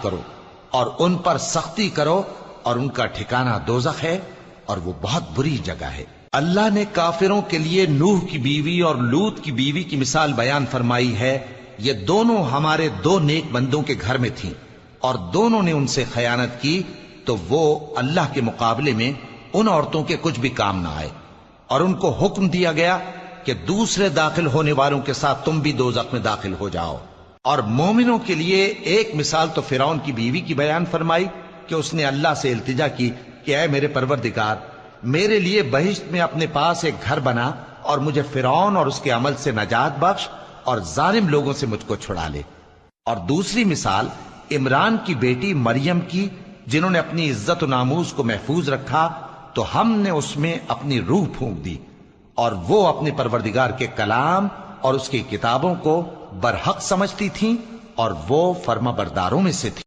کرو اور ان پر سختی کرو اور ان کا ٹھکانہ دوزخ ہے اور وہ بہت بری جگہ ہے۔ اللہ نے کافروں کے لیے نوح کی بیوی اور لوط کی بیوی کی مثال بیان فرمائی ہے۔ یہ دونوں ہمارے دو نیک بندوں کے گھر میں تھیں اور دونوں نے ان سے خیانت کی تو وہ اللہ کے مقابلے میں ان عورتوں کے کچھ بھی کام نہ آئے، اور ان کو حکم دیا گیا کہ دوسرے داخل ہونے والوں کے ساتھ تم بھی دوزخ میں داخل ہو جاؤ۔ اور مومنوں کے لیے ایک مثال تو فرعون کی بیوی کی بیان فرمائی کہ اس نے اللہ سے التجا کی کہ اے میرے پروردگار، میرے لیے بہشت میں اپنے پاس ایک گھر بنا اور مجھے فرعون اور اس کے عمل سے نجات بخش اور ظالم لوگوں سے مجھ کو چھڑا لے۔ اور دوسری مثال عمران کی بیٹی مریم کی، جنہوں نے اپنی عزت و ناموس کو محفوظ رکھا تو ہم نے اس میں اپنی روح پھونک دی، اور وہ اپنے پروردگار کے کلام اور اس کی کتابوں کو برحق سمجھتی تھیں اور وہ فرما برداروں میں سے تھی۔